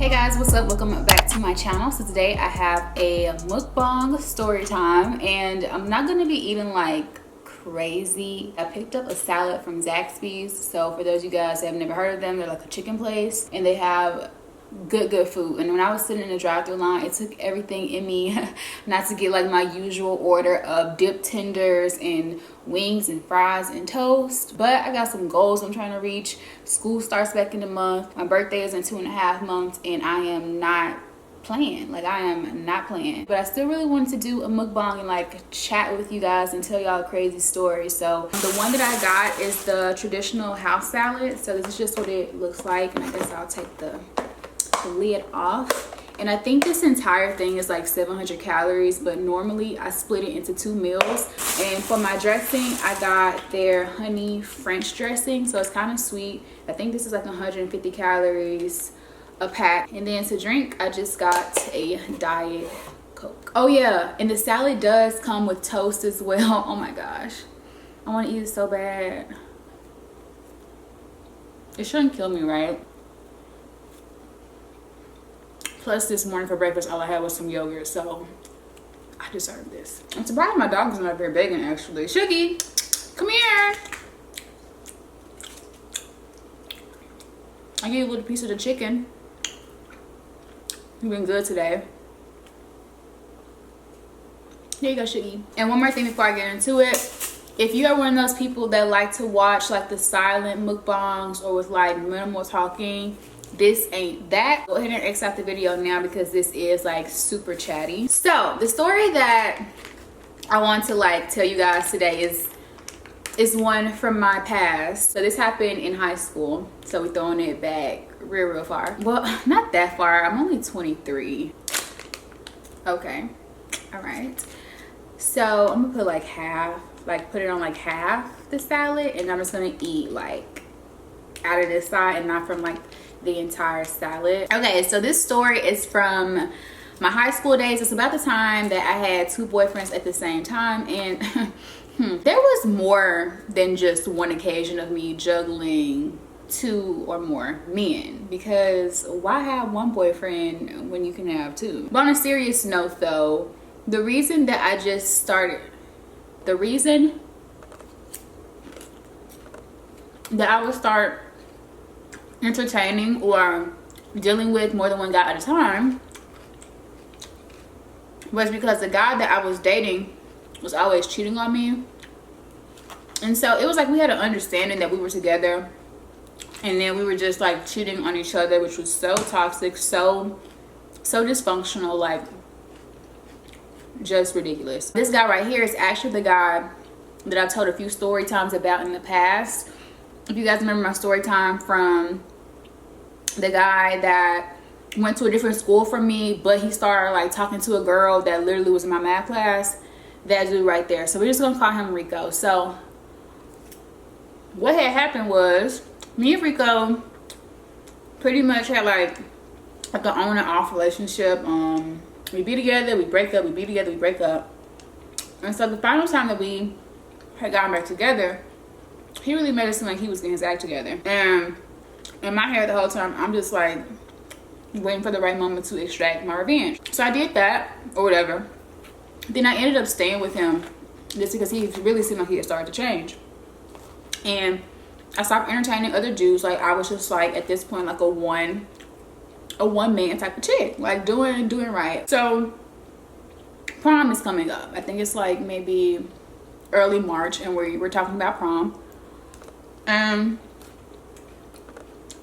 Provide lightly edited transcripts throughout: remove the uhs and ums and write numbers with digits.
Hey guys, what's up? Welcome back to my channel. So today I have a mukbang story time, and I'm not gonna be eating like crazy. I picked up a salad from Zaxby'S. So for those of you guys that have never heard of them, they're like a chicken place and they have good food. And when I was sitting in the drive-thru line, it took everything in me not to get like my usual order of dip tenders and wings and fries and toast. But I got some goals I'm trying to reach. School starts back in a month. My birthday is in 2.5 months, and I am not playing. Like, I am not playing. But I still really wanted to do a mukbang and like chat with you guys and tell y'all a crazy story. So the one that I got is the traditional house salad. So this is just what it looks like, and I guess I'll take the lid off. And I think this entire thing is like 700 calories, but normally I split it into 2 meals. And for my dressing, I got their honey French dressing, so it's kind of sweet. I think this is like 150 calories a pack. And then to drink, I just got a diet Coke. Oh yeah, and the salad does come with toast as well. Oh my gosh, I want to eat it so bad. It shouldn't kill me, right? Plus, this morning for breakfast, all I had was some yogurt, so I deserve this. I'm surprised my dog is not very begging, actually. Shuggy, come here. I gave you a little piece of the chicken. You've been good today. Here you go, Shuggy. And one more thing before I get into it. If you are one of those people that like to watch like the silent mukbangs or with like minimal talking, this ain't that. Go ahead and X out the video now because this is like super chatty. So the story that I want to like tell you guys today is one from my past. So this happened in high school, so we're throwing it back real far. Well, not that far. I'm only 23. Okay, all right. So I'm gonna put like half, like put it on like half the salad, and I'm just gonna eat like out of this side and not from like the entire salad. Okay, so this story is from my high school days. It's about the time that I had 2 boyfriends at the same time, and there was more than just one occasion of me juggling 2 or more men, because why have one boyfriend when you can have 2? But on a serious note though, the reason that I would start entertaining or dealing with more than one guy at a time was because the guy that I was dating was always cheating on me. And so it was like we had an understanding that we were together, and then we were just like cheating on each other, which was so toxic, so dysfunctional, like just ridiculous. This guy right here is actually the guy that I've told a few story times about in the past. If you guys remember my story time from the guy that went to a different school from me, but he started like talking to a girl that literally was in my math class, that dude right there. So we're just gonna call him Rico. So what had happened was me and Rico pretty much had like an on and off relationship. We be together, we break up, we be together, we break up. And so the final time that we had gotten back together, he really made it seem like he was getting his act together. And in my head the whole time, I'm just like waiting for the right moment to extract my revenge. So I did that or whatever. Then I ended up staying with him just because he really seemed like he had started to change. And I stopped entertaining other dudes. Like, I was just like at this point like a one man type of chick, like doing right. So prom is coming up. I think it's like maybe early March, and we're talking about prom.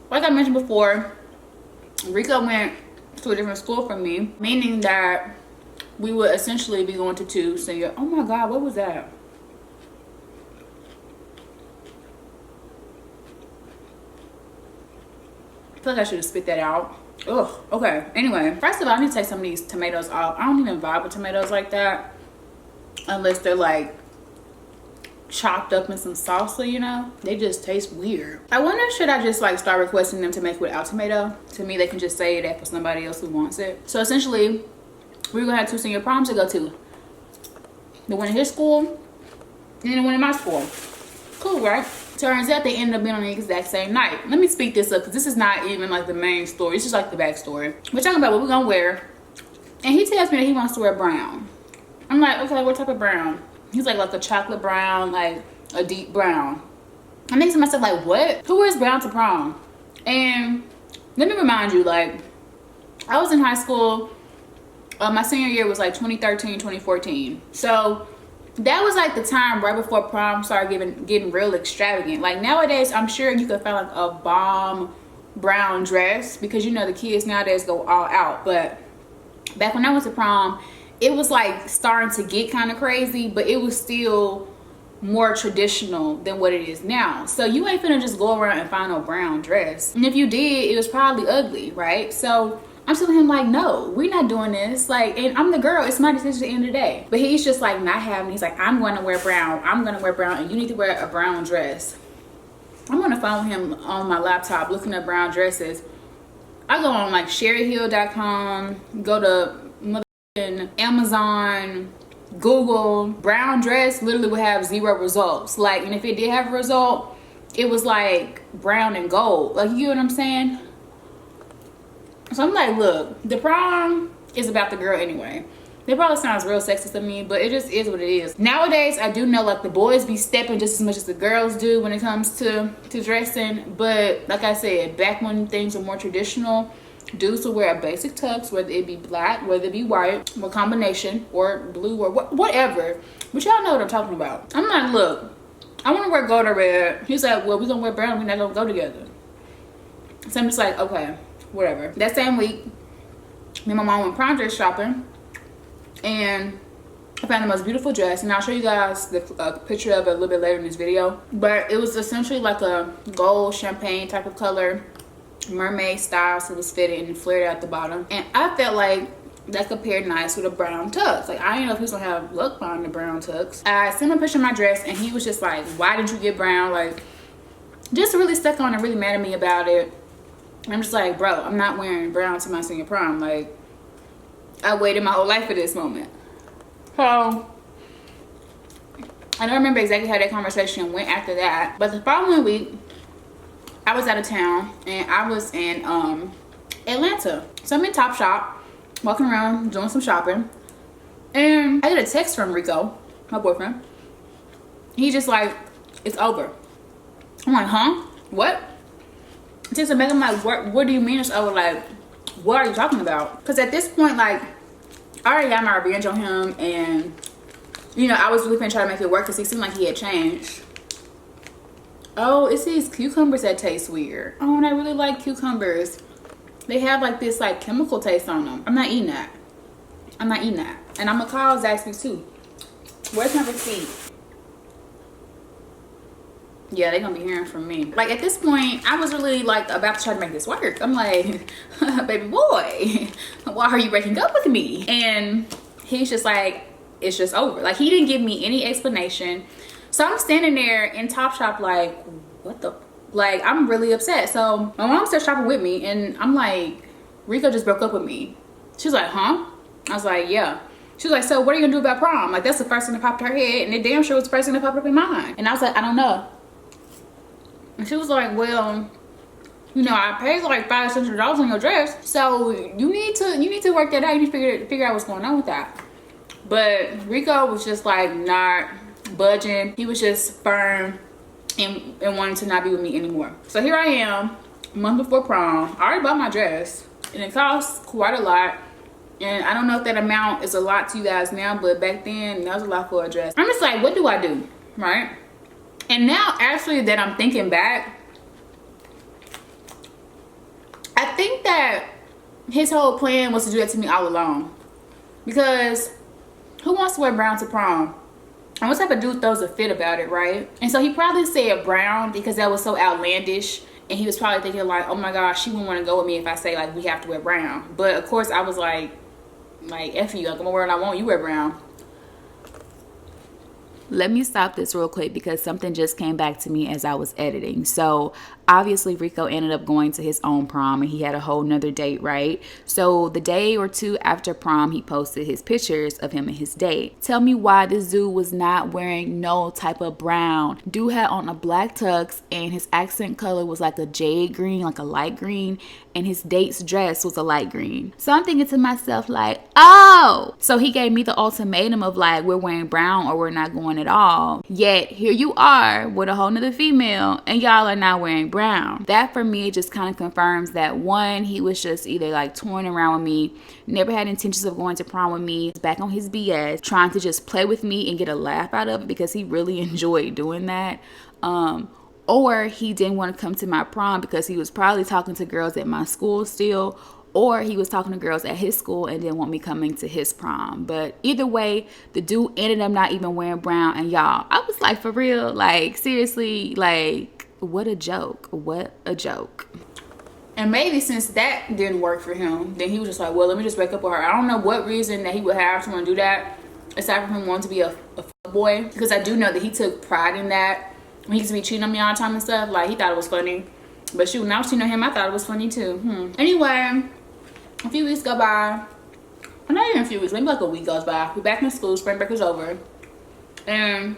Like I mentioned before, Rico went to a different school from me, meaning that we would essentially be going to 2 senior. Oh my god, what was that? I feel like I should have spit that out. Ugh. Okay, anyway, first of all, I need to take some of these tomatoes off. I don't even vibe with tomatoes like that unless they're like chopped up in some salsa, you know. They just taste weird. I wonder, should I just like start requesting them to make without tomato? To me, they can just say that for somebody else who wants it. So essentially, we're gonna have 2 senior proms to go to. The one in his school and the one in my school. Cool, right? Turns out they ended up being on the exact same night. Let me speed this up because this is not even like the main story. It's just like the backstory. We're talking about what we're gonna wear. And he tells me that he wants to wear brown. I'm like, okay, what type of brown? He's like a chocolate brown, like a deep brown. I'm thinking to myself, like, what? Who wears brown to prom? And let me remind you, like, I was in high school. My senior year was like 2013, 2014. So that was like the time right before prom started getting real extravagant. Like nowadays, I'm sure you could find like a bomb brown dress because you know the kids nowadays go all out. But back when I went to prom, it was like starting to get kind of crazy, but it was still more traditional than what it is now. So you ain't finna just go around and find a brown dress. And if you did, it was probably ugly, right? So I'm telling him like, no, we're not doing this. Like, and I'm the girl, it's my decision at the end of the day. But he's just like not having, he's like, I'm gonna wear brown, and you need to wear a brown dress. I'm on the phone with him on my laptop looking at brown dresses. I go on like sherryhill.com, go to Amazon, Google. Brown dress literally would have 0 results. Like, and if it did have a result, it was like brown and gold. Like, you get what I'm saying? So I'm like, look, the prom is about the girl anyway. It probably sounds real sexist to me, but it just is what it is. Nowadays, I do know like the boys be stepping just as much as the girls do when it comes to dressing. But like I said, back when things were more traditional, dudes would wear a basic tux, whether it be black, whether it be white, or combination, or blue, or whatever. But y'all know what I'm talking about. I'm like, look, I want to wear gold or red. He's like, well, we're going to wear brown. We're not going to go together. So I'm just like, okay, whatever. That same week, me and my mom went prom dress shopping. And I found the most beautiful dress. And I'll show you guys the picture of it a little bit later in this video. But it was essentially like a gold champagne type of color. Mermaid style, so it was fitted and flared out the bottom. And I felt like that could pair nice with a brown tux. Like, I didn't know if he was gonna have luck behind the brown tux. I sent him a picture of my dress and he was just like, why did you get brown? Like, just really stuck on and really mad at me about it. I'm just like, bro, I'm not wearing brown to my senior prom. Like, I waited my whole life for this moment. So I don't remember exactly how that conversation went after that, but the following week I was out of town and I was in Atlanta. So I'm in Topshop, walking around doing some shopping, and I get a text from Rico, my boyfriend. He's just like, it's over. I'm like, huh? What? Just to make him like, what do you mean it's over? Like, what are you talking about? Because at this point, like, I already got my revenge on him, and you know, I was really finna try to make it work because he seemed like he had changed. Oh, it's these cucumbers that taste weird. Oh, and I really like cucumbers. They have like this like chemical taste on them. I'm not eating that. I'm not eating that. And I'm gonna call Zaxby'S too. Where's my receipt? Yeah, they're gonna be hearing from me. Like, at this point, I was really like about to try to make this work. I'm like, baby boy, why are you breaking up with me? And he's just like, it's just over. Like, he didn't give me any explanation. So I'm standing there in Topshop like, what the, like, I'm really upset. So my mom started shopping with me and I'm like, Rico just broke up with me. She's like, huh? I was like, yeah. She was like, so what are you gonna do about prom? Like, that's the first thing that popped in her head, and it damn sure was the first thing that popped up in mine. And I was like, I don't know. And she was like, well, you know, I paid like $500 on your dress, so you need to work that out. You need to figure out what's going on with that. But Rico was just like not budging. He was just firm and wanted to not be with me anymore. So here I am, a month before prom. I already bought my dress, and it costs quite a lot. And I don't know if that amount is a lot to you guys now, but back then that was a lot for a dress. I'm just like, what do I do, right? And now, actually, that I'm thinking back, I think that his whole plan was to do that to me all along. Because who wants to wear brown to prom? And what type of dude throws a fit about it, right? And so he probably said brown because that was so outlandish. And he was probably thinking like, oh my gosh, she wouldn't want to go with me if I say like we have to wear brown. But of course I was like F you, like I'm gonna wear what I want, you wear brown. Let me stop this real quick because something just came back to me as I was editing. So obviously Rico ended up going to his own prom and he had a whole nother date, right? So the day or two after prom, he posted his pictures of him and his date. Tell me why this dude was not wearing no type of brown. Dude had on a black tux and his accent color was like a jade green, like a light green, and his date's dress was a light green. So I'm thinking to myself like, oh, so he gave me the ultimatum of like, we're wearing brown or we're not going at all. Yet here you are with a whole nother female and y'all are not wearing brown. That for me just kind of confirms that one, he was just either like toying around with me, never had intentions of going to prom with me, back on his BS, trying to just play with me and get a laugh out of it because he really enjoyed doing that. Or he didn't want to come to my prom because he was probably talking to girls at my school still, or he was talking to girls at his school and didn't want me coming to his prom. But either way, the dude ended up not even wearing brown. And y'all, I was like, for real, like seriously, like what a joke. What a joke. And maybe since that didn't work for him, then he was just like, well, let me just break up with her. I don't know what reason that he would have to want to do that, aside from him wanting to be a boy, because I do know that he took pride in that. He used to be cheating on me all the time and stuff. Like, he thought it was funny. But shoot, when I was cheating on him, I thought it was funny too. Anyway, a few weeks go by. Well, not even a few weeks. Maybe like a week goes by. We're back in school. Spring break is over. And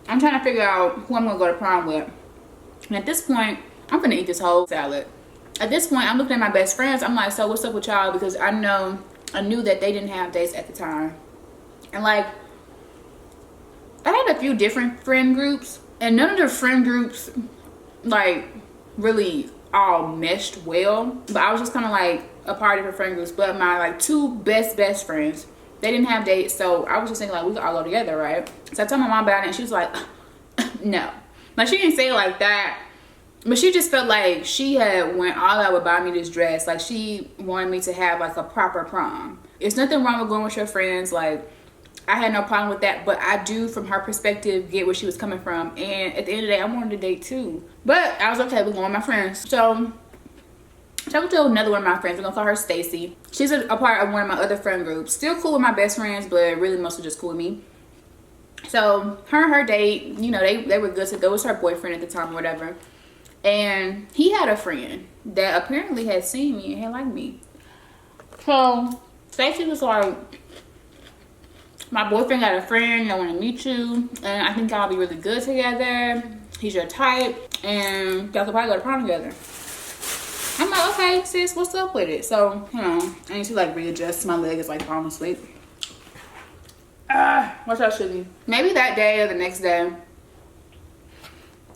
I'm trying to figure out who I'm going to go to prom with. And at this point, I'm going to eat this whole salad. At this point, I'm looking at my best friends. I'm like, so what's up with y'all? Because I knew that they didn't have dates at the time. And like, I had a few different friend groups. And none of the friend groups, like, really all meshed well. But I was just kind of, like, a part of the friend groups. But my, like, two best friends, they didn't have dates. So I was just thinking, like, we could all go together, right? So I told my mom about it, and she was like, no. Like, she didn't say it like that. But she just felt like she had went all out with buy me this dress. Like, she wanted me to have, like, a proper prom. It's nothing wrong with going with your friends, like, I had no problem with that, but I do, from her perspective, get where she was coming from. And at the end of the day, I wanted to date too. But I was okay with going with my friends. So I talked to another one of my friends. We're gonna call her Stacy. She's a part of one of my other friend groups. Still cool with my best friends, but really mostly just cool with me. So her and her date, you know, they were good to go. It was her boyfriend at the time or whatever. And he had a friend that apparently had seen me and had liked me. So Stacy was like, my boyfriend got a friend, I want to meet you, and I think y'all be really good together. He's your type, and y'all could probably go to prom together. I'm like, okay, sis, what's up with it? So, you know, I need to like readjust. My leg is like falling asleep. What's up, Sugar? Maybe that day or the next day,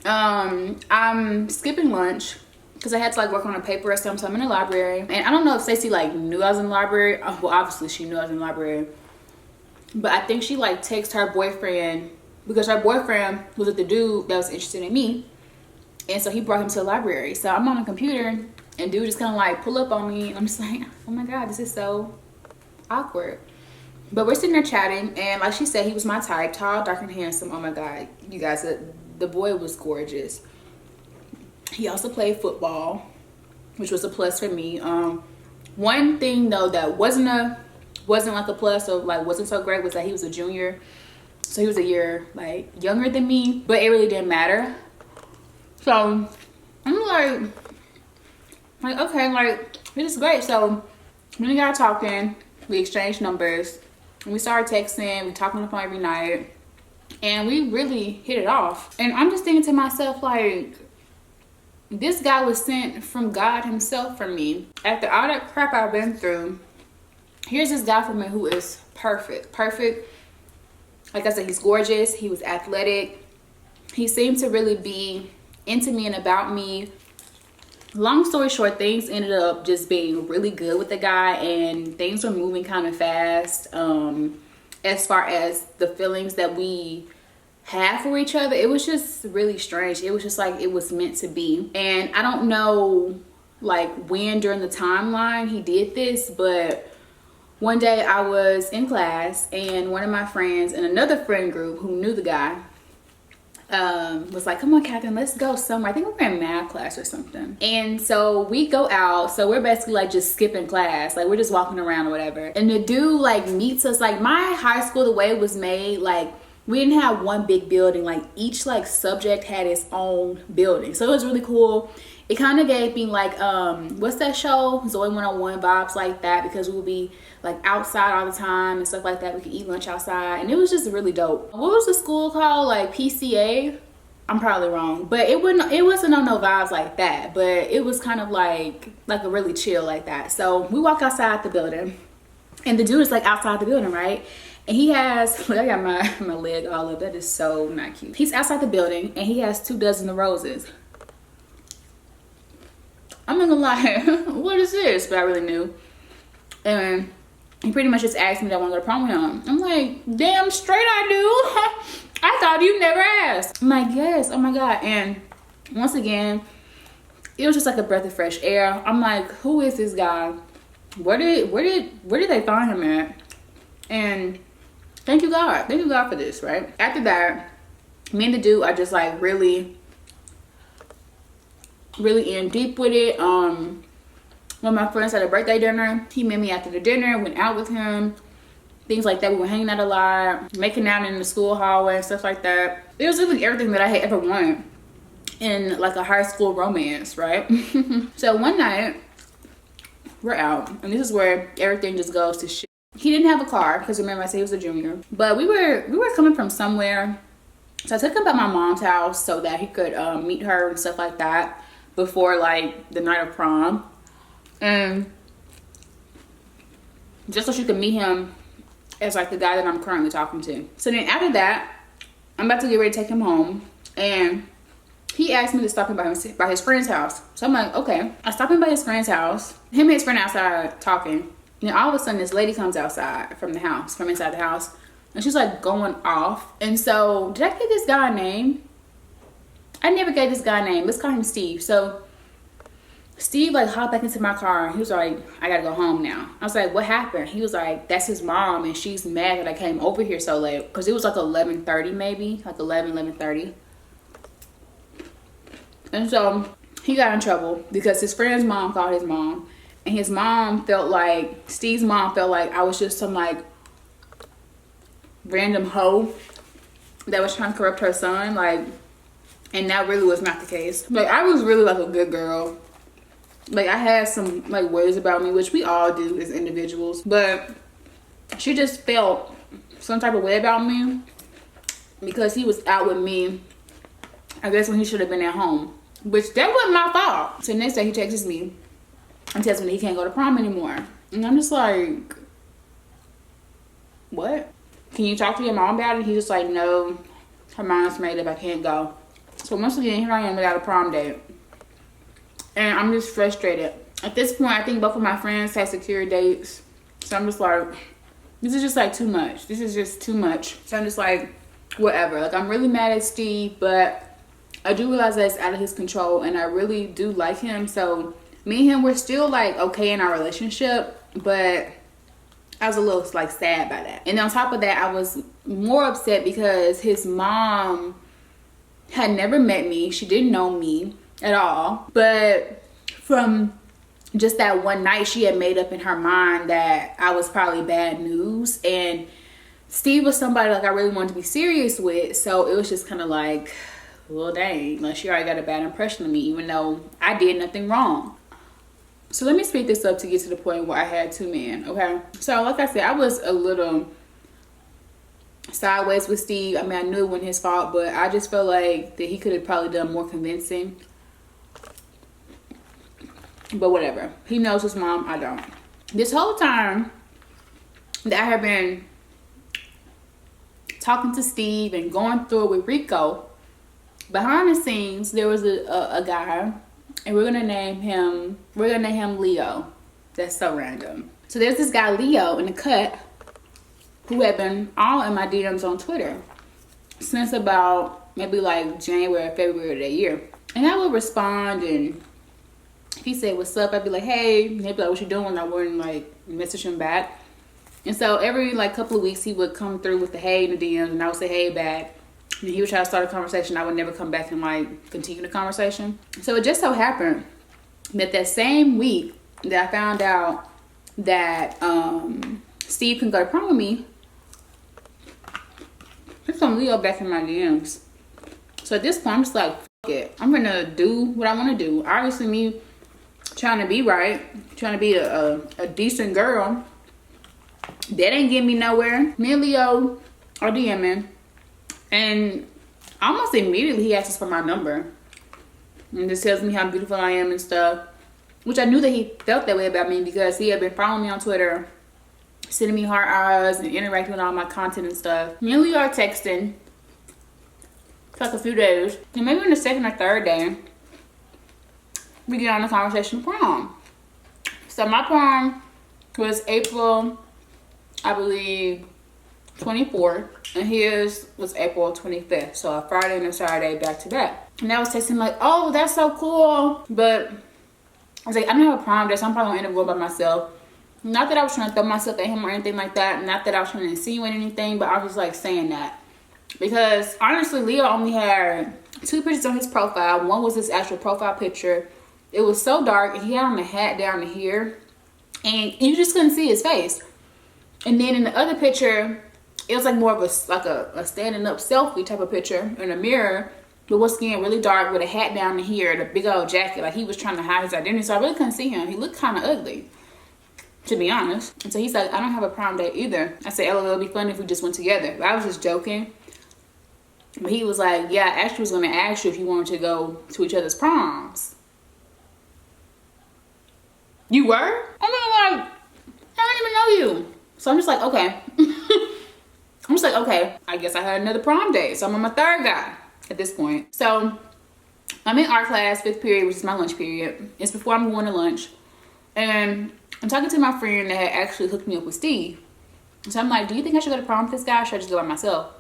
I'm skipping lunch because I had to like work on a paper or something. So I'm in the library, and I don't know if Stacey like knew I was in the library. Well, obviously she knew I was in the library. But I think she like texted her boyfriend because her boyfriend was with the dude that was interested in me. And so he brought him to the library. So I'm on the computer and dude just kind of like pull up on me. And I'm just like, oh my God, this is so awkward. But we're sitting there chatting. And like she said, he was my type. Tall, dark, and handsome. Oh my God. You guys, the boy was gorgeous. He also played football, which was a plus for me. One thing though that wasn't like a plus, or like wasn't so great, was that he was a junior, so he was a year like younger than me, but it really didn't matter. So I'm like okay, like this is great. So we got talking, we exchanged numbers, and we started texting, we talked on the phone every night, and we really hit it off. And I'm just thinking to myself, like, this guy was sent from God himself for me. After all that crap I've been through, here's this guy for me who is perfect. Like I said, he's gorgeous. He was athletic. He seemed to really be into me and about me. Long story short, things ended up just being really good with the guy, and things were moving kind of fast. As far as the feelings that we had for each other, it was just really strange. It was just like it was meant to be. And I don't know like when during the timeline he did this, but one day I was in class and one of my friends in another friend group who knew the guy was like, come on, Kathryn, let's go somewhere. I think we were in math class or something. And so we go out. So we're basically like just skipping class. Like we're just walking around or whatever. And the dude like meets us. Like my high school, the way it was made, like we didn't have one big building. Like each like subject had its own building, so it was really cool. It kind of gave me like what's that show, Zoe 101 vibes, like that, because we would be like outside all the time and stuff like that. We could eat lunch outside, and it was just really dope. What was the school called? Like PCA? I'm probably wrong, but it wasn't on no vibes like that, but it was kind of like a really chill like that. So we walk outside the building, and the dude is like outside the building, right? And he has, look, I got my leg all up. That is so not cute. He's outside the building, and he has 2 dozen of roses. I'm not gonna lie, what is this? But I really knew. And he pretty much just asked me that I want to go to prom with him. I'm like, damn straight I do. I thought you never asked. I'm like, yes, oh my God. And once again, it was just like a breath of fresh air. I'm like, who is this guy? Where did they find him at? And thank you God for this, right? After that, me and the dude are just like really in deep with it. One of my friends had a birthday dinner. He met me after the dinner, went out with him, things like that. We were hanging out a lot, making out in the school hallway and stuff like that. It was really everything that I had ever wanted in like a high school romance, right? So one night we're out, and this is where everything just goes to shit. He didn't have a car, because remember I said he was a junior, but we were coming from somewhere. So I took him by my mom's house so that he could meet her and stuff like that before like the night of prom, and just so she could meet him as like the guy that I'm currently talking to. So then after that, I'm about to get ready to take him home, and he asked me to stop him by his friend's house. So I'm like, okay. I stop him by his friend's house, him and his friend outside talking. And then all of a sudden this lady comes outside from the house, from inside the house, and she's like going off. And so did I give this guy a name? I never gave this guy a name. Let's call him Steve. So Steve like hopped back into my car, and he was like, I gotta go home now. I was like, what happened? He was like, that's his mom, and she's mad that I came over here so late, because it was like 11:30 maybe, like 11:30. And so he got in trouble because his friend's mom called his mom, and his mom felt like, Steve's mom felt like I was just some like random hoe that was trying to corrupt her son, like, and that really was not the case. Like, I was really like a good girl. Like, I had some like ways about me, which we all do as individuals, but she just felt some type of way about me because he was out with me, I guess, when he should have been at home, which that wasn't my fault. So next day he texts me and tells me that he can't go to prom anymore, and I'm just like, what? Can you talk to your mom about it? He's just like, no, her mind's made up, I can't go. So once again, here I am without a prom date, and I'm just frustrated. At this point, I think both of my friends had secure dates, so I'm just like, this is just like too much. This is just too much. So I'm just like, whatever. Like, I'm really mad at Steve, but I do realize that it's out of his control, and I really do like him. So me and him, we're still like okay in our relationship, but I was a little like sad by that. And on top of that, I was more upset because his mom had never met me. She didn't know me at all, but from just that one night, she had made up in her mind that I was probably bad news, and Steve was somebody like I really wanted to be serious with. So it was just kind of like, well, dang, like she already got a bad impression of me, even though I did nothing wrong. So let me speed this up to get to the point where I had 2 men, okay? So like I said, I was a little sideways with Steve. I mean, I knew it wasn't his fault, but I just felt like that he could have probably done more convincing. But whatever. He knows his mom, I don't. This whole time that I have been talking to Steve and going through it with Rico, behind the scenes, there was a guy, and we're gonna name him Leo. That's so random. So there's this guy Leo in the cut who had been all in my DMs on Twitter since about maybe like January or February of that year. And I would respond, and if he said what's up, I'd be like, hey, and he'd be like, what you doing? I wouldn't like message him back. And so every like couple of weeks he would come through with the hey in the DMs, and I would say hey back. And he would try to start a conversation. I would never come back and like continue the conversation. So it just so happened that same week that I found out that Steve can go to prom with me, There's some Leo back in my DMs. So at this point, I'm just like, fuck it. I'm gonna do what I want to do. Obviously, me trying to be right, trying to be a decent girl, that ain't getting me nowhere. Me and Leo are DMing, and almost immediately he asks for my number and just tells me how beautiful I am and stuff, which I knew that he felt that way about me because he had been following me on Twitter, sending me heart eyes and interacting with all my content and stuff. Me and Leo are texting for like a few days, and maybe on the second or third day we get on the conversation of prom. So my prom was April, I believe, 24th, and his was April 25th. So a Friday and a Saturday back to back. And I was texting like, oh, that's so cool. But I was like, I don't have a prom day, so I'm probably gonna end up going by myself. Not that I was trying to throw myself at him or anything like that. Not that I was trying to insinuate anything, but I was like saying that. Because honestly, Leo only had 2 pictures on his profile. One was his actual profile picture. It was so dark, and he had on a hat down to here, and you just couldn't see his face. And then in the other picture, it was like more of a standing up selfie type of picture in a mirror, but was skin really dark with a hat down to here, the big old jacket. Like he was trying to hide his identity, so I really couldn't see him. He looked kind of ugly, to be honest. And so he's like, I don't have a prom date either. I said, LOL, it'd be funny if we just went together. But I was just joking. But he was like, yeah, I actually was going to ask you if you wanted to go to each other's proms. You were? I mean, like, I don't even know you. So I'm just like, okay. I'm just like, okay, I guess I had another prom day. So I'm on my 3rd guy at this point. So I'm in art class, 5th period, which is my lunch period. It's before I'm going to lunch. And I'm talking to my friend that had actually hooked me up with Steve. So I'm like, do you think I should go to prom with this guy, or should I just go by myself?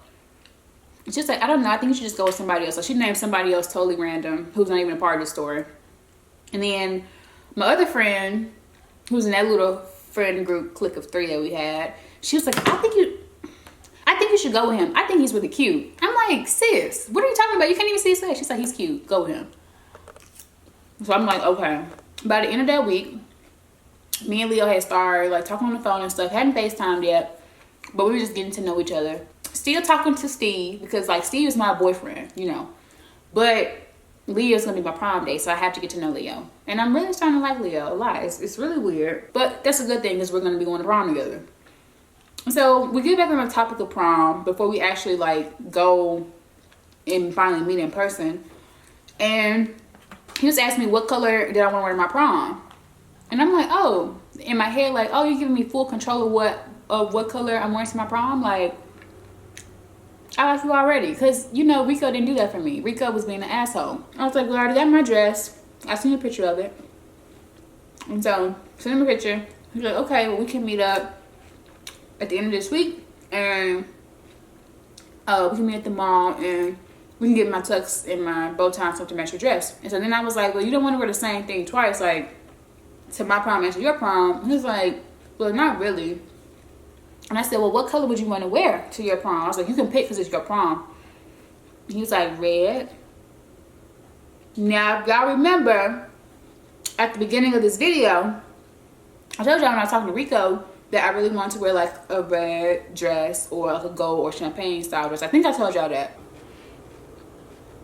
And she's like, I don't know. I think you should just go with somebody else. So she named somebody else totally random who's not even a part of the story. And then my other friend, who's in that little friend group clique of 3 that we had, she was like, I think you should go with him. I think he's really cute. I'm like, sis, what are you talking about? You can't even see his face. She's like, he's cute. Go with him. So I'm like, okay. By the end of that week, me and Leo had started like talking on the phone and stuff. Hadn't FaceTimed yet, but we were just getting to know each other. Still talking to Steve because like Steve is my boyfriend, you know. But Leo's gonna be my prom date, so I have to get to know Leo. And I'm really starting to like Leo a lot. It's really weird, but that's a good thing because we're gonna be going to prom together. So we get back on the topic of prom before we actually like go and finally meet in person. And he just asked me what color did I want to wear to my prom. And I'm like, oh, in my head, like, oh, you're giving me full control of what color I'm wearing to my prom? Like, I like you already. Because, you know, Rico didn't do that for me. Rico was being an asshole. I was like, well, I already got my dress. I seen a picture of it. And so, sent him a picture. He's like, okay, well, we can meet up at the end of this week. And we can meet at the mall. And we can get my tux and my bow tie and stuff to match your dress. And so then I was like, well, you don't want to wear the same thing twice. Like, to my prom and to your prom. He was like, well, not really. And I said, well, what color would you want to wear to your prom? I was like, you can pick because it's your prom. And he was like, red. Now, if y'all remember, at the beginning of this video, I told y'all when I was talking to Rico that I really wanted to wear like a red dress or like a gold or champagne style dress. I think I told y'all that.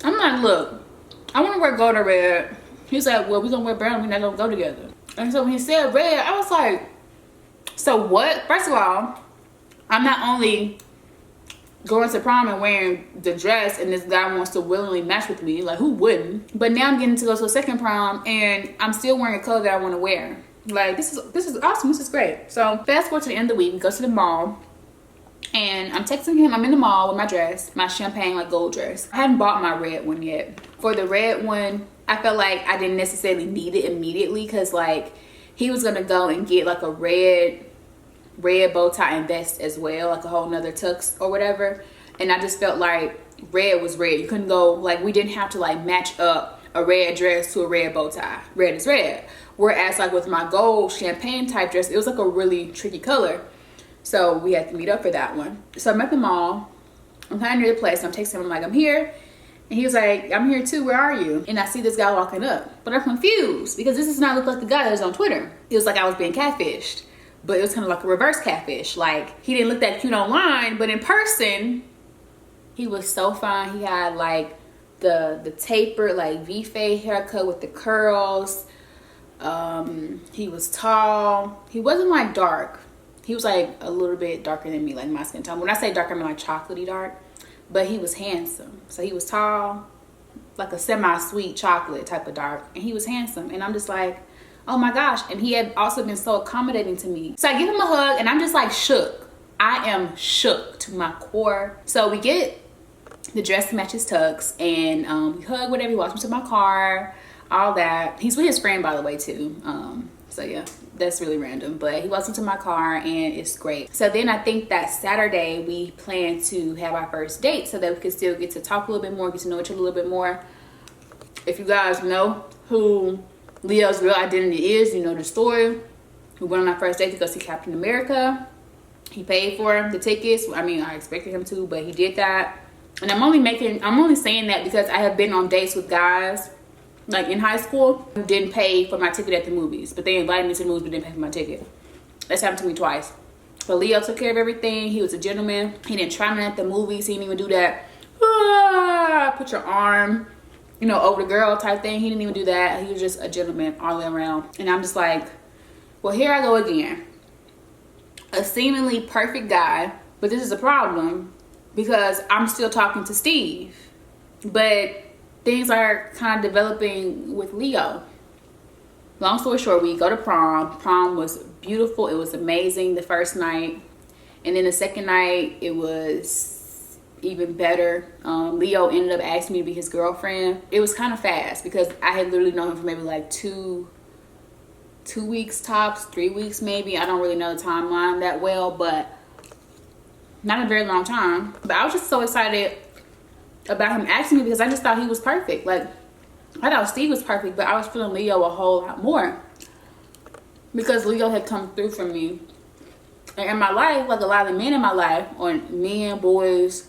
I'm like, look, I want to wear gold or red. He's like, well, we're going to wear brown. We're not going to go together. And so when he said red, I was like, so what? First of all, I'm not only going to prom and wearing the dress and this guy wants to willingly match with me. Like, who wouldn't? But now I'm getting to go to a second prom and I'm still wearing a color that I want to wear. Like, this is awesome. This is great. So fast forward to the end of the week, we go to the mall. And I'm texting him. I'm in the mall with my dress, my champagne like gold dress. I hadn't bought my red one yet. For the red one, I felt like I didn't necessarily need it immediately because like he was gonna go and get like a red bow tie and vest as well, like a whole nother tux or whatever. And I just felt like red was red. You couldn't go, like, we didn't have to like match up a red dress to a red bow tie. Red is red. Whereas like with my gold champagne type dress, it was like a really tricky color. So we had to meet up for that one. So I'm at the mall. I'm kind of near the place. I'm texting him. I'm like, I'm here. And he was like, I'm here too. Where are you? And I see this guy walking up. But I'm confused because this does not look like the guy that was on Twitter. It was like I was being catfished. But it was kind of like a reverse catfish. Like, he didn't look that cute online. But in person, He was so fine. He had like the tapered like V-fade haircut with the curls. He was tall. He wasn't like dark. He was like a little bit darker than me, like my skin tone. When I say dark, I mean like chocolatey dark. But he was handsome. So he was tall, like a semi-sweet chocolate type of dark. And he was handsome. And I'm just like, oh my gosh. And he had also been so accommodating to me. So I give him a hug and I'm just like shook. I am shook to my core. So we get the dress to match his tux, and we hug, whatever. He walks me to my car, all that. He's with his friend, by the way, too. So yeah, that's really random, but he walks into my car and it's great. So then I think that Saturday we plan to have our first date so that we can still get to talk a little bit more, get to know each other a little bit more. If you guys know who Leo's real identity is, you know the story. We went on our first date to go see Captain America. He paid for the tickets. I mean, I expected him to, but he did that. And I'm only saying that because I have been on dates with guys like in high school who didn't pay for my ticket at the movies, but they invited me to the movies but didn't pay for my ticket. That's happened to me twice. But Leo took care of everything. He was a gentleman. He didn't try me at the movies. He didn't even do that put your arm, you know, over the girl type thing. He didn't even do that. He was just a gentleman all the way around. And I'm just like, well, here I go again. A seemingly perfect guy, but this is a problem because I'm still talking to Steve. But things are kind of developing with Leo. Long story short, we go to prom. Prom was beautiful. It was amazing the first night. And then the second night, it was even better. Leo ended up asking me to be his girlfriend. It was kind of fast because I had literally known him for maybe like two weeks tops, 3 weeks maybe. I don't really know the timeline that well, but not a very long time. But I was just so excited about him asking me because I just thought he was perfect. Like, I thought Steve was perfect, but I was feeling Leo a whole lot more because Leo had come through for me. And in my life, like a lot of the men in my life, or men, boys,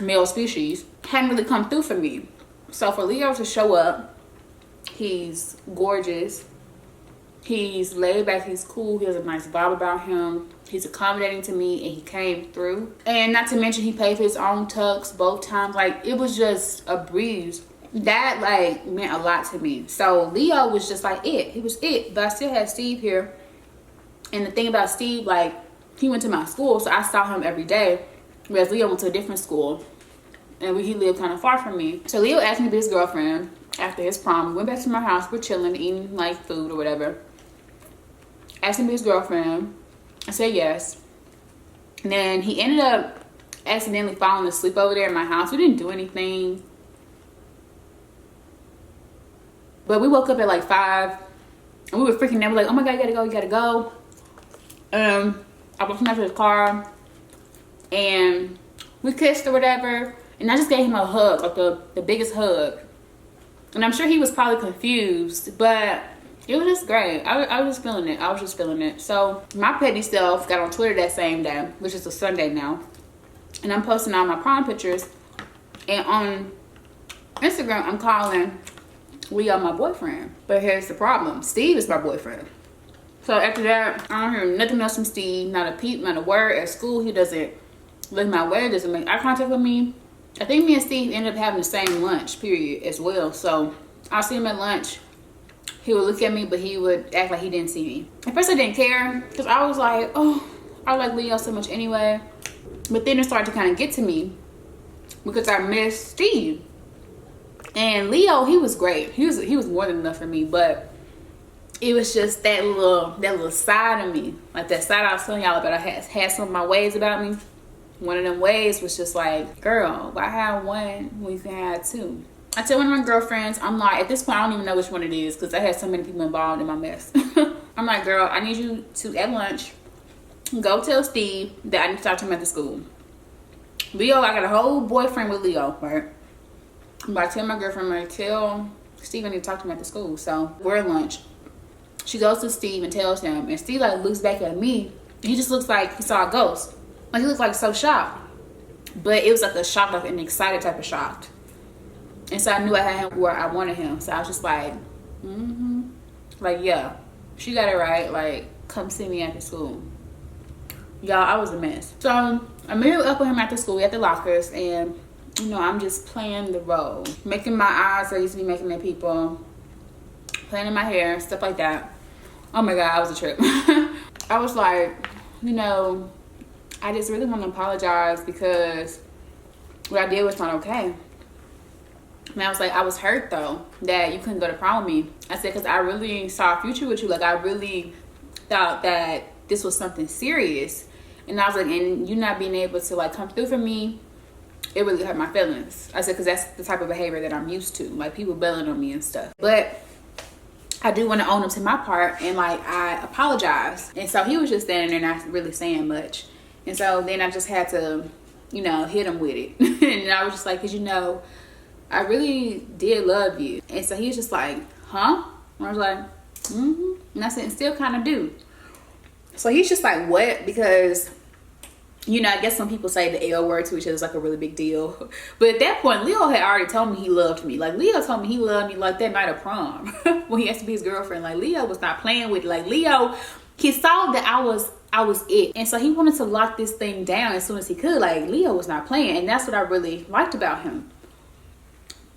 male species, hadn't really come through for me. So for Leo to show up, he's gorgeous. He's laid back, he's cool, he has a nice vibe about him. He's accommodating to me and he came through. And not to mention he paid for his own tux both times. Like, it was just a breeze. That like meant a lot to me. So Leo was just like it. He was it. But I still had Steve here. And the thing about Steve, like, he went to my school, so I saw him every day. Whereas Leo went to a different school. And he lived kind of far from me. So Leo asked me to be his girlfriend after his prom. We went back to my house, we're chilling, eating like food or whatever. Asked him to be his girlfriend. I said yes. And then he ended up accidentally falling asleep over there in my house. We didn't do anything. But we woke up at like 5. And we were freaking out. We're like, oh my God, you gotta go, you gotta go. I walked him out to his car. And we kissed or whatever. And I just gave him a hug, like the biggest hug. And I'm sure he was probably confused. But it was just great. I was just feeling it. I was just feeling it. So my petty self got on Twitter that same day, which is a Sunday now. And I'm posting all my prom pictures. And on Instagram, I'm calling Leo my boyfriend. But here's the problem. Steve is my boyfriend. So after that, I don't hear nothing else from Steve. Not a peep, not a word. At school, he doesn't look my way. Doesn't make eye contact with me. I think me and Steve ended up having the same lunch, period, as well. So I'll see him at lunch. He would look at me, but he would act like he didn't see me. At first, I didn't care because I was like, oh, I like Leo so much anyway. But then it started to kind of get to me because I missed Steve. And Leo, he was great. He was more than enough for me, but it was just that little side of me, like that side I was telling y'all about. I had some of my ways about me. One of them ways was just like, girl, why have one when you can have two? I tell one of my girlfriends, I'm like, at this point, I don't even know which one it is because I had so many people involved in my mess. I'm like, girl, I need you to, at lunch, go tell Steve that I need to talk to him at the school. Leo, I got a whole boyfriend with Leo, right? But I tell my girlfriend, I tell Steve I need to talk to him at the school. So we're at lunch. She goes to Steve and tells him. And Steve like looks back at me. He just looks like he saw a ghost. Like he looked like so shocked. But it was like a shock, like an excited type of shock. And so I knew I had him where I wanted him. So I was just like, like, yeah, she got it right. Like, come see me after school. Y'all, I was a mess. So I met up with him after school. We at the lockers. And you know, I'm just playing the role. Making my eyes, I used to be making at people. Planning my hair, stuff like that. Oh my God, I was a trip. I was like, you know, I just really want to apologize because what I did was not okay. And I was like, I was hurt though that you couldn't go to prom with me. I said, because I really saw a future with you. Like, I really thought that this was something serious. And I was like, and you not being able to like come through for me, it really hurt my feelings. I said, because that's the type of behavior that I'm used to, like people bailing on me and stuff. But I do want to own up to my part, and like I apologize. And so he was just standing there not really saying much. And so then I just had to, you know, hit him with it. And I was just like, because you know, I really did love you. And so he was just like, huh? And I was like, mm-hmm. And I said, and still kind of do. So he's just like, what? Because, you know, I guess some people say the L word to each other is like a really big deal. But at that point, Leo had already told me he loved me. Like, Leo told me he loved me like that night of prom when he asked to be his girlfriend. Like, Leo was not playing with it. Like, Leo, he saw that I was it. And so he wanted to lock this thing down as soon as he could. Like, Leo was not playing. And that's what I really liked about him.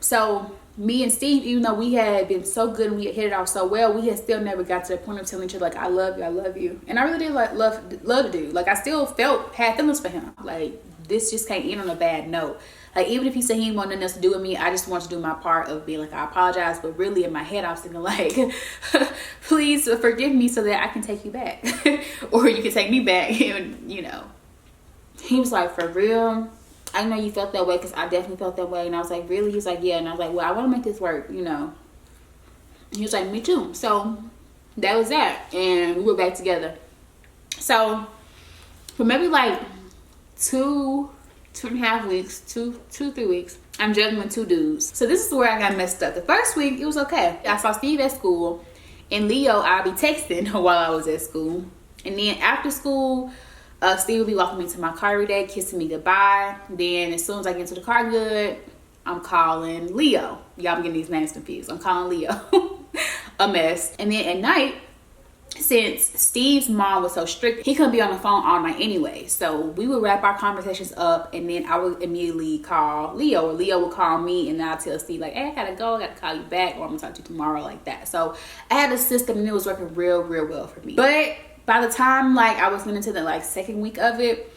So me and Steve, even though we had been so good and we had hit it off so well, we had still never got to the point of telling each other like, I love you. And I really did like love the dude. Like, I still had feelings for him. Like, this just can't end on a bad note. Like, even if he said he didn't want nothing else to do with me, I just wanted to do my part of being like, I apologize. But really in my head, I was thinking like, please forgive me so that I can take you back. Or you can take me back. And, you know, he was like, for real? I know you felt that way, because I definitely felt that way. And I was like, really? He was like, yeah. And I was like, well, I want to make this work, you know. He was like, me too. So that was that. And we were back together. So for maybe like 2.5 weeks, 3 weeks, I'm juggling 2 dudes. So this is where I got messed up. The first week, it was okay. I saw Steve at school. And Leo, I'll be texting while I was at school. And then after school, Steve will be walking me to my car every day, kissing me goodbye. Then as soon as I get into the car good, I'm calling Leo. Y'all be getting these names confused. I'm calling Leo. A mess. And then at night, since Steve's mom was so strict, he couldn't be on the phone all night anyway. So we would wrap our conversations up, and then I would immediately call Leo, or Leo would call me, and I'll tell Steve like, hey, I gotta go, I gotta call you back, or I'm gonna talk to you tomorrow, like that. So I had a system, and it was working real well for me. But by the time like I was getting into the like second week of it,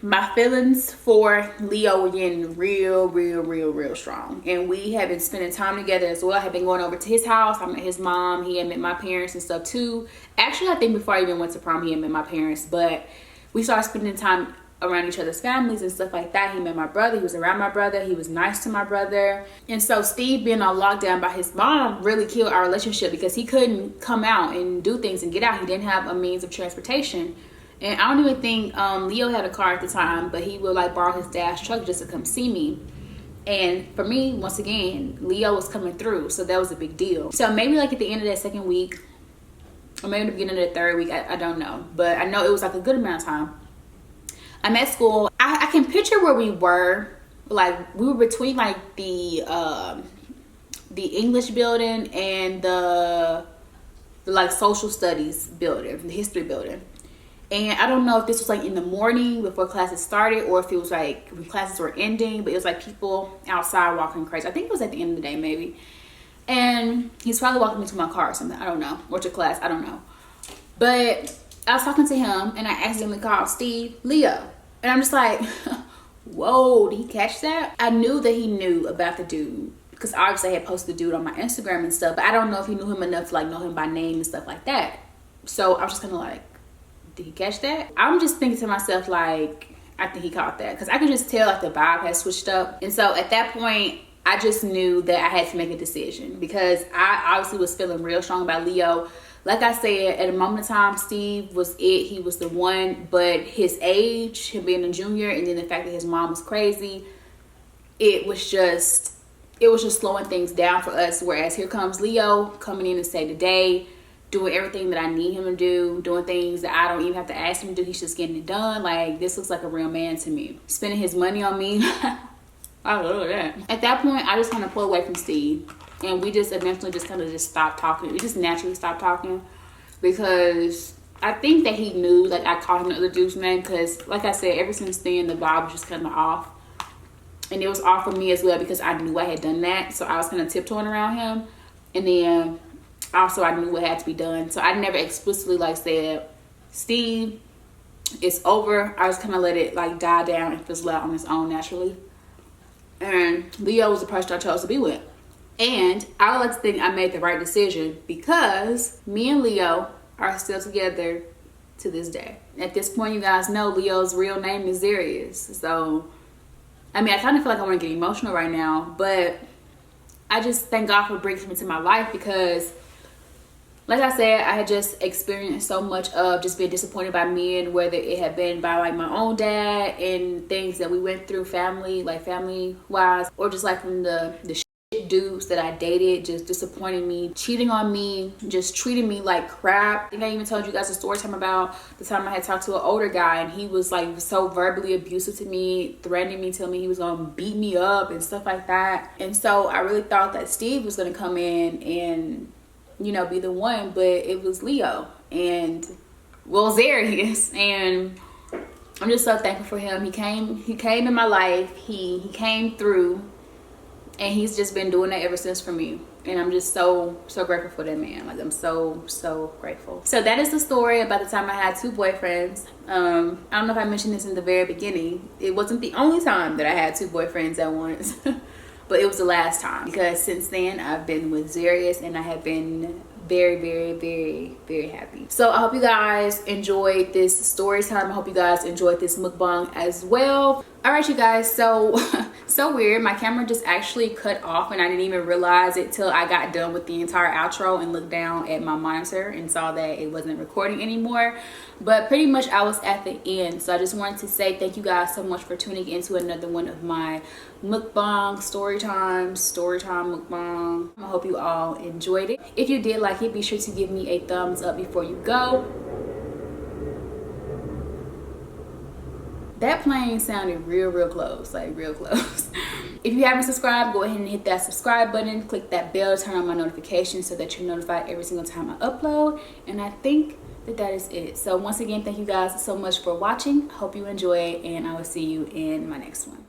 my feelings for Leo were getting real strong. And we had been spending time together as well. I had been going over to his house. I met his mom. He had met my parents and stuff too. Actually, I think before I even went to prom, he had met my parents. But we started spending time around each other's families and stuff like that. He met my brother. He was around my brother. He was nice to my brother. And so Steve being on lockdown by his mom really killed our relationship, because he couldn't come out and do things and get out. He didn't have a means of transportation. And I don't even think Leo had a car at the time, but he would like borrow his dad's truck just to come see me. And for me, once again, Leo was coming through, so that was a big deal. So maybe like at the end of that second week, or maybe the beginning of the third week, I don't know. But I know it was like a good amount of time. I'm at school. I can picture where we were. Like, we were between like the English building and the like social studies building, the history building. And I don't know if this was like in the morning before classes started, or if it was like when classes were ending, but it was like people outside walking crazy. I think it was at the end of the day maybe. And he's probably walking me to my car or something, I don't know, or to class, I don't know. But I was talking to him, and I accidentally called Steve Leo. And I'm just like, whoa, did he catch that? I knew that he knew about the dude, because obviously I had posted the dude on my Instagram and stuff, but I don't know if he knew him enough to like know him by name and stuff like that. So I was just kind of like, did he catch that? I'm just thinking to myself like, I think he caught that, because I could just tell like the vibe had switched up. And so at that point, I just knew that I had to make a decision, because I obviously was feeling real strong about Leo. Like I said, at a moment in time, Steve was it. He was the one. But his age, him being a junior, and then the fact that his mom was crazy, it was just slowing things down for us. Whereas here comes Leo coming in to save the day, doing everything that I need him to do, doing things that I don't even have to ask him to do. He's just getting it done. Like, this looks like a real man to me. Spending his money on me. I love that. At that point, I just kind of pulled away from Steve. And we just eventually just kind of just stopped talking. We just naturally stopped talking, because I think that he knew like I called him the other dude's name, because like I said, ever since then the vibe was just kind of off. And it was all for me as well because I knew I had done that. So I was kind of tiptoeing around him. And then also I knew what had to be done. So I never explicitly like said, Steve, it's over. I just kind of let it like die down and fizzle out on its own naturally. And Leo was the person I chose to be with. And I would like to think I made the right decision because me and Leo are still together to this day. At this point, you guys know Leo's real name is Darius. So, I mean, I kind of feel like I want to get emotional right now, but I just thank God for bringing him into my life because, like I said, I had just experienced so much of just being disappointed by men, whether it had been by like my own dad and things that we went through family wise, or just like from the shit dudes that I dated, just disappointing me, cheating on me, just treating me like crap. I think I even told you guys a story time about the time I had talked to an older guy and he was like so verbally abusive to me, threatening me, telling me he was gonna beat me up and stuff like that. And so I really thought that Steve was gonna come in and, you know, be the one, but it was Leo and, well, Zarius. And I'm just so thankful for him. He came in my life. He came through, and he's just been doing that ever since for me. And I'm just so grateful for that man. Like, I'm so grateful. So that is the story about the time I had 2 boyfriends. I don't know if I mentioned this in the very beginning. It wasn't the only time that I had 2 boyfriends at once. But it was the last time because since then I've been with Zarius and I have been very happy. So I hope you guys enjoyed this story time. I hope you guys enjoyed this mukbang as well. All right, you guys, so weird. My camera just actually cut off and I didn't even realize it till I got done with the entire outro and looked down at my monitor and saw that it wasn't recording anymore. But pretty much I was at the end. So I just wanted to say thank you guys so much for tuning into another one of my mukbang storytime mukbang. I hope you all enjoyed it. If you did like it, be sure to give me a thumbs up before you go. That plane sounded real close, like real close. If you haven't subscribed, go ahead and hit that subscribe button, click that bell, turn on my notifications so that you're notified every single time I upload. And I think that is it. So once again, thank you guys so much for watching. Hope you enjoy, and I will see you in my next one.